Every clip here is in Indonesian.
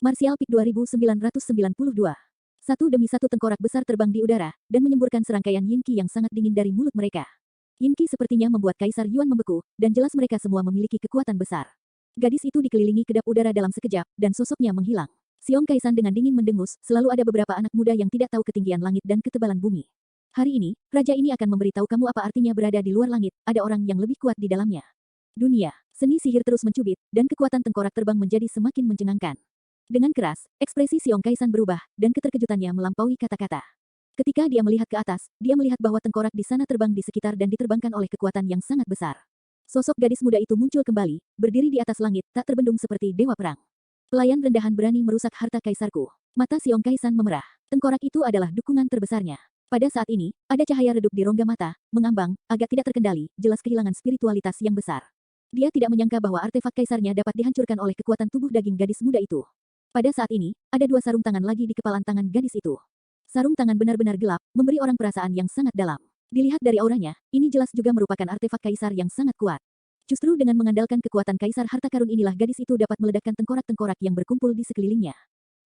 Martial Peak 2992. Satu demi satu tengkorak besar terbang di udara, dan menyemburkan serangkaian Yinki yang sangat dingin dari mulut mereka. Yinki sepertinya membuat Kaisar Yuan membeku, dan jelas mereka semua memiliki kekuatan besar. Gadis itu dikelilingi kedap udara dalam sekejap, dan sosoknya menghilang. Xiong Kaisan dengan dingin mendengus, selalu ada beberapa anak muda yang tidak tahu ketinggian langit dan ketebalan bumi. Hari ini, raja ini akan memberitahu kamu apa artinya berada di luar langit, ada orang yang lebih kuat di dalamnya. Dunia, seni sihir terus mencubit, dan kekuatan tengkorak terbang menjadi semakin mencengangkan. Dengan keras, ekspresi Xiong Kaisan berubah, dan keterkejutannya melampaui kata-kata. Ketika dia melihat ke atas, dia melihat bahwa tengkorak di sana terbang di sekitar dan diterbangkan oleh kekuatan yang sangat besar. Sosok gadis muda itu muncul kembali, berdiri di atas langit, tak terbendung seperti dewa perang. Pelayan rendahan berani merusak harta kaisarku. Mata Xiong Kaisan memerah. Tengkorak itu adalah dukungan terbesarnya. Pada saat ini, ada cahaya redup di rongga mata, mengambang, agak tidak terkendali, jelas kehilangan spiritualitas yang besar. Dia tidak menyangka bahwa artefak kaisarnya dapat dihancurkan oleh kekuatan tubuh daging gadis muda itu. Pada saat ini, ada dua sarung tangan lagi di kepalan tangan gadis itu. Sarung tangan benar-benar gelap, memberi orang perasaan yang sangat dalam. Dilihat dari auranya, ini jelas juga merupakan artefak kaisar yang sangat kuat. Justru dengan mengandalkan kekuatan kaisar harta karun inilah gadis itu dapat meledakkan tengkorak-tengkorak yang berkumpul di sekelilingnya.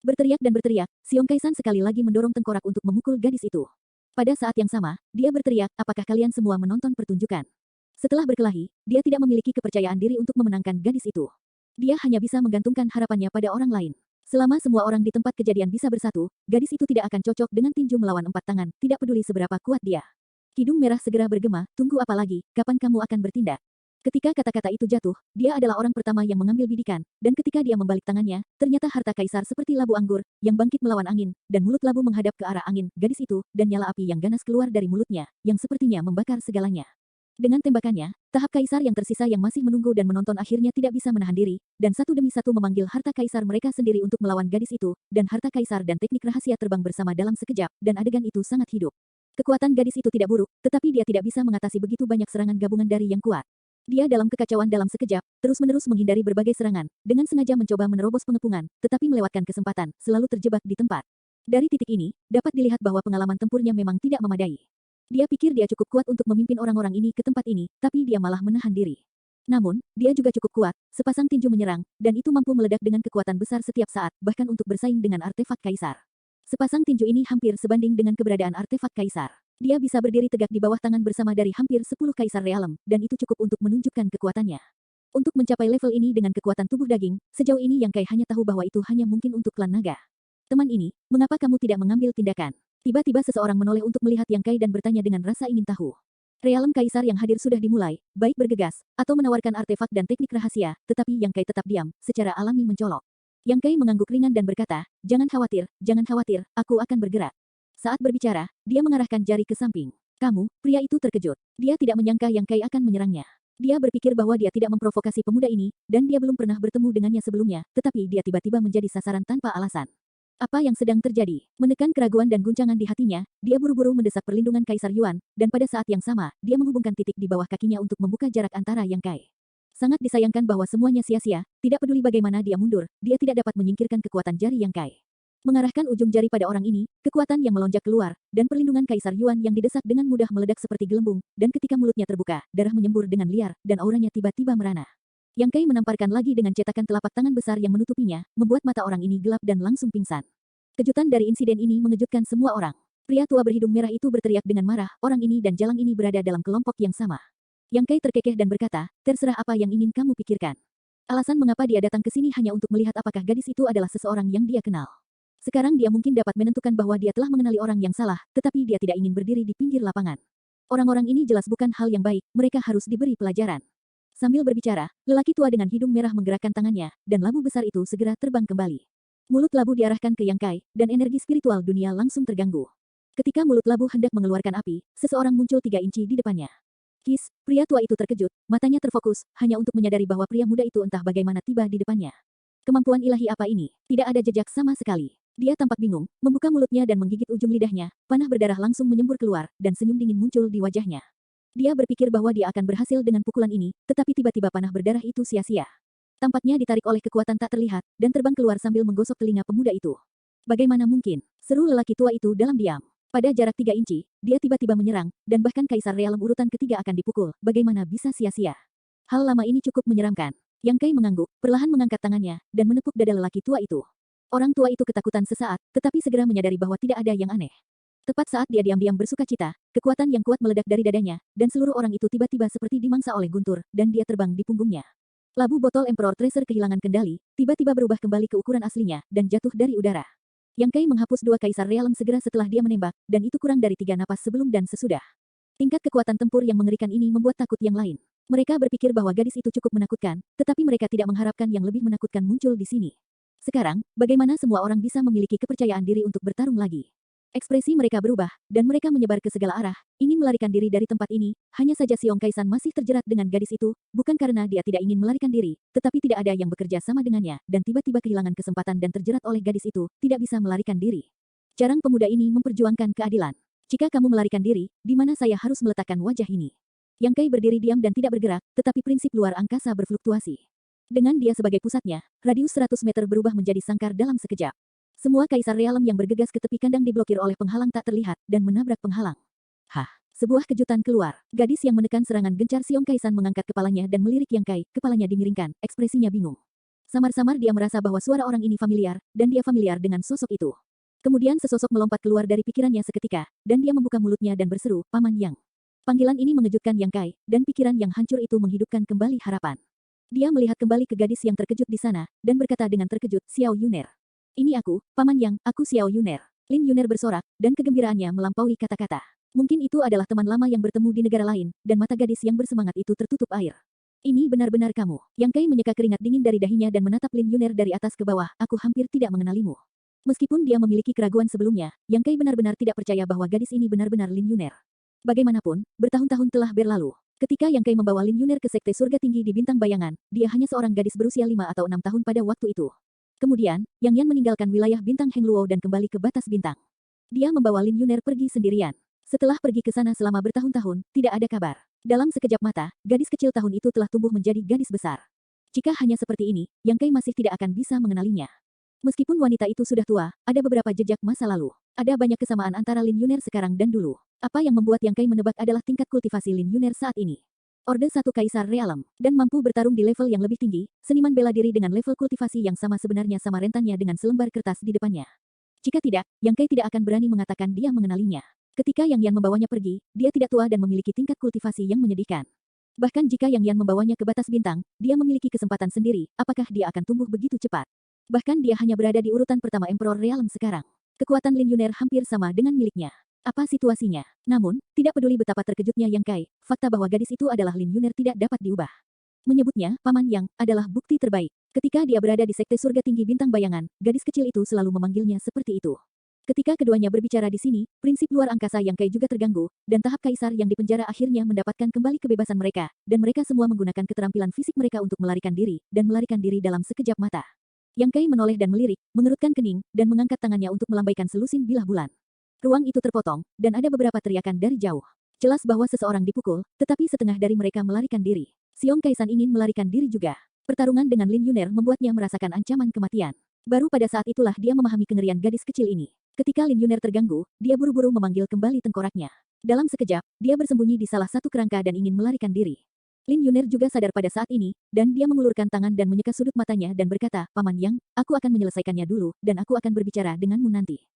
Berteriak dan berteriak, Xiong Kaisan sekali lagi mendorong tengkorak untuk memukul gadis itu. Pada saat yang sama, dia berteriak, apakah kalian semua menonton pertunjukan? Setelah berkelahi, dia tidak memiliki kepercayaan diri untuk memenangkan gadis itu. Dia hanya bisa menggantungkan harapannya pada orang lain. Selama semua orang di tempat kejadian bisa bersatu, gadis itu tidak akan cocok dengan tinju melawan empat tangan, tidak peduli seberapa kuat dia. Hidung merah segera bergema, tunggu apa lagi, kapan kamu akan bertindak? Ketika kata-kata itu jatuh, dia adalah orang pertama yang mengambil bidikan, dan ketika dia membalik tangannya, ternyata harta kaisar seperti labu anggur, yang bangkit melawan angin, dan mulut labu menghadap ke arah angin, gadis itu, dan nyala api yang ganas keluar dari mulutnya, yang sepertinya membakar segalanya. Dengan tembakannya, tahap kaisar yang tersisa yang masih menunggu dan menonton akhirnya tidak bisa menahan diri, dan satu demi satu memanggil harta kaisar mereka sendiri untuk melawan gadis itu, dan harta kaisar dan teknik rahasia terbang bersama dalam sekejap, dan adegan itu sangat hidup. Kekuatan gadis itu tidak buruk, tetapi dia tidak bisa mengatasi begitu banyak serangan gabungan dari yang kuat. Dia dalam kekacauan dalam sekejap, terus-menerus menghindari berbagai serangan, dengan sengaja mencoba menerobos pengepungan, tetapi melewatkan kesempatan, selalu terjebak di tempat. Dari titik ini, dapat dilihat bahwa pengalaman tempurnya memang tidak memadai. Dia pikir dia cukup kuat untuk memimpin orang-orang ini ke tempat ini, tapi dia malah menahan diri. Namun, dia juga cukup kuat, sepasang tinju menyerang, dan itu mampu meledak dengan kekuatan besar setiap saat, bahkan untuk bersaing dengan artefak kaisar. Sepasang tinju ini hampir sebanding dengan keberadaan artefak kaisar. Dia bisa berdiri tegak di bawah tangan bersama dari hampir 10 kaisar realem, dan itu cukup untuk menunjukkan kekuatannya. Untuk mencapai level ini dengan kekuatan tubuh daging, sejauh ini Yang Kai hanya tahu bahwa itu hanya mungkin untuk klan naga. Teman ini, mengapa kamu tidak mengambil tindakan? Tiba-tiba seseorang menoleh untuk melihat Yang Kai dan bertanya dengan rasa ingin tahu. Realem kaisar yang hadir sudah dimulai, baik bergegas, atau menawarkan artefak dan teknik rahasia, tetapi Yang Kai tetap diam, secara alami mencolok. Yang Kai mengangguk ringan dan berkata, jangan khawatir, aku akan bergerak. Saat berbicara, dia mengarahkan jari ke samping. Kamu, pria itu terkejut. Dia tidak menyangka Yang Kai akan menyerangnya. Dia berpikir bahwa dia tidak memprovokasi pemuda ini, dan dia belum pernah bertemu dengannya sebelumnya, tetapi dia tiba-tiba menjadi sasaran tanpa alasan. Apa yang sedang terjadi? Menekan keraguan dan guncangan di hatinya, dia buru-buru mendesak perlindungan Kaisar Yuan, dan pada saat yang sama, dia menghubungkan titik di bawah kakinya untuk membuka jarak antara Yang Kai. Sangat disayangkan bahwa semuanya sia-sia, tidak peduli bagaimana dia mundur, dia tidak dapat menyingkirkan kekuatan jari Yang Kai. Mengarahkan ujung jari pada orang ini, kekuatan yang melonjak keluar, dan perlindungan Kaisar Yuan yang didesak dengan mudah meledak seperti gelembung, dan ketika mulutnya terbuka, darah menyembur dengan liar, dan auranya tiba-tiba merana. Yang Kai menamparkan lagi dengan cetakan telapak tangan besar yang menutupinya, membuat mata orang ini gelap dan langsung pingsan. Kejutan dari insiden ini mengejutkan semua orang. Pria tua berhidung merah itu berteriak dengan marah, orang ini dan jalang ini berada dalam kelompok yang sama. Yang Kai terkekeh dan berkata, terserah apa yang ingin kamu pikirkan. Alasan mengapa dia datang ke sini hanya untuk melihat apakah gadis itu adalah seseorang yang dia kenal. Sekarang dia mungkin dapat menentukan bahwa dia telah mengenali orang yang salah, tetapi dia tidak ingin berdiri di pinggir lapangan. Orang-orang ini jelas bukan hal yang baik, mereka harus diberi pelajaran. Sambil berbicara, lelaki tua dengan hidung merah menggerakkan tangannya, dan labu besar itu segera terbang kembali. Mulut labu diarahkan ke Yang Kai, dan energi spiritual dunia langsung terganggu. Ketika mulut labu hendak mengeluarkan api, seseorang muncul 3 inci di depannya. Kis, pria tua itu terkejut, matanya terfokus, hanya untuk menyadari bahwa pria muda itu entah bagaimana tiba di depannya. Kemampuan ilahi apa ini? Tidak ada jejak sama sekali. Dia tampak bingung, membuka mulutnya dan menggigit ujung lidahnya, panah berdarah langsung menyembur keluar, dan senyum dingin muncul di wajahnya. Dia berpikir bahwa dia akan berhasil dengan pukulan ini, tetapi tiba-tiba panah berdarah itu sia-sia. Tampaknya ditarik oleh kekuatan tak terlihat, dan terbang keluar sambil menggosok telinga pemuda itu. Bagaimana mungkin? Seru lelaki tua itu dalam diam. Pada jarak 3 inci, dia tiba-tiba menyerang, dan bahkan Kaisar Realem urutan ketiga akan dipukul, bagaimana bisa sia-sia? Hal lama ini cukup menyeramkan. Yang Kai mengangguk, perlahan mengangkat tangannya, dan menepuk dada lelaki tua itu. Orang tua itu ketakutan sesaat, tetapi segera menyadari bahwa tidak ada yang aneh. Tepat saat dia diam-diam bersukacita, kekuatan yang kuat meledak dari dadanya, dan seluruh orang itu tiba-tiba seperti dimangsa oleh guntur, dan dia terbang di punggungnya. Labu botol Emperor Tracer kehilangan kendali, tiba-tiba berubah kembali ke ukuran aslinya, dan jatuh dari udara. Yang Kai menghapus dua kaisar realem segera setelah dia menembak, dan itu kurang dari 3 napas sebelum dan sesudah. Tingkat kekuatan tempur yang mengerikan ini membuat takut yang lain. Mereka berpikir bahwa gadis itu cukup menakutkan, tetapi mereka tidak mengharapkan yang lebih menakutkan muncul di sini. Sekarang, bagaimana semua orang bisa memiliki kepercayaan diri untuk bertarung lagi? Ekspresi mereka berubah, dan mereka menyebar ke segala arah, ingin melarikan diri dari tempat ini, hanya saja Xiong Kaisan masih terjerat dengan gadis itu, bukan karena dia tidak ingin melarikan diri, tetapi tidak ada yang bekerja sama dengannya, dan tiba-tiba kehilangan kesempatan dan terjerat oleh gadis itu, tidak bisa melarikan diri. Jarang pemuda ini memperjuangkan keadilan. Jika kamu melarikan diri, di mana saya harus meletakkan wajah ini? Yang Kai berdiri diam dan tidak bergerak, tetapi prinsip luar angkasa berfluktuasi. Dengan dia sebagai pusatnya, radius 100 meter berubah menjadi sangkar dalam sekejap. Semua kaisar realem yang bergegas ke tepi kandang diblokir oleh penghalang tak terlihat, dan menabrak penghalang. Hah, sebuah kejutan keluar. Gadis yang menekan serangan gencar Xiong Kaisan mengangkat kepalanya dan melirik Yang Kai, kepalanya dimiringkan, ekspresinya bingung. Samar-samar dia merasa bahwa suara orang ini familiar, dan dia familiar dengan sosok itu. Kemudian sesosok melompat keluar dari pikirannya seketika, dan dia membuka mulutnya dan berseru, Paman Yang. Panggilan ini mengejutkan Yang Kai, dan pikiran yang hancur itu menghidupkan kembali harapan. Dia melihat kembali ke gadis yang terkejut di sana, dan berkata dengan terkejut, Xiao Yuner. Ini aku, Paman Yang, aku Xiao Yuner. Lin Yuner bersorak, dan kegembiraannya melampaui kata-kata. Mungkin itu adalah teman lama yang bertemu di negara lain, dan mata gadis yang bersemangat itu tertutup air. Ini benar-benar kamu. Yang Kai menyeka keringat dingin dari dahinya dan menatap Lin Yuner dari atas ke bawah, aku hampir tidak mengenalimu. Meskipun dia memiliki keraguan sebelumnya, Yang Kai benar-benar tidak percaya bahwa gadis ini benar-benar Lin Yuner. Bagaimanapun, bertahun-tahun telah berlalu. Ketika Yang Kai membawa Lin Yuner ke Sekte Surga Tinggi di Bintang Bayangan, dia hanya seorang gadis berusia 5 atau 6 tahun pada waktu itu. Kemudian, Yang Yan meninggalkan wilayah Bintang Heng Luo dan kembali ke batas bintang. Dia membawa Lin Yuner pergi sendirian. Setelah pergi ke sana selama bertahun-tahun, tidak ada kabar. Dalam sekejap mata, gadis kecil tahun itu telah tumbuh menjadi gadis besar. Jika hanya seperti ini, Yang Kai masih tidak akan bisa mengenalinya. Meskipun wanita itu sudah tua, ada beberapa jejak masa lalu. Ada banyak kesamaan antara Lin Yuner sekarang dan dulu. Apa yang membuat Yang Kai menebak adalah tingkat kultivasi Lin Yuner saat ini. Orde 1 Kaisar Realem, dan mampu bertarung di level yang lebih tinggi, seniman bela diri dengan level kultivasi yang sama sebenarnya sama rentannya dengan selembar kertas di depannya. Jika tidak, Yang Kai tidak akan berani mengatakan dia mengenalinya. Ketika Yang Yan membawanya pergi, dia tidak tua dan memiliki tingkat kultivasi yang menyedihkan. Bahkan jika Yang Yan membawanya ke batas bintang, dia memiliki kesempatan sendiri, apakah dia akan tumbuh begitu cepat. Bahkan dia hanya berada di urutan pertama Emperor Realem sekarang. Kekuatan Lin Yuner hampir sama dengan miliknya. Apa situasinya? Namun, tidak peduli betapa terkejutnya Yang Kai, fakta bahwa gadis itu adalah Lin Yuner tidak dapat diubah. Menyebutnya, Paman Yang, adalah bukti terbaik. Ketika dia berada di Sekte Surga Tinggi Bintang Bayangan, gadis kecil itu selalu memanggilnya seperti itu. Ketika keduanya berbicara di sini, prinsip luar angkasa Yang Kai juga terganggu, dan tahap kaisar yang dipenjara akhirnya mendapatkan kembali kebebasan mereka, dan mereka semua menggunakan keterampilan fisik mereka untuk melarikan diri, dan melarikan diri dalam sekejap mata. Yang Kai menoleh dan melirik, mengerutkan kening, dan mengangkat tangannya untuk melambaikan selusin bilah bulan. Ruang itu terpotong, dan ada beberapa teriakan dari jauh. Jelas bahwa seseorang dipukul, tetapi setengah dari mereka melarikan diri. Xiong Kaisan ingin melarikan diri juga. Pertarungan dengan Lin Yuner membuatnya merasakan ancaman kematian. Baru pada saat itulah dia memahami kengerian gadis kecil ini. Ketika Lin Yuner terganggu, dia buru-buru memanggil kembali tengkoraknya. Dalam sekejap, dia bersembunyi di salah satu kerangka dan ingin melarikan diri. Lin Yuner juga sadar pada saat ini, dan dia mengulurkan tangan dan menyeka sudut matanya dan berkata, Paman Yang, aku akan menyelesaikannya dulu, dan aku akan berbicara denganmu nanti.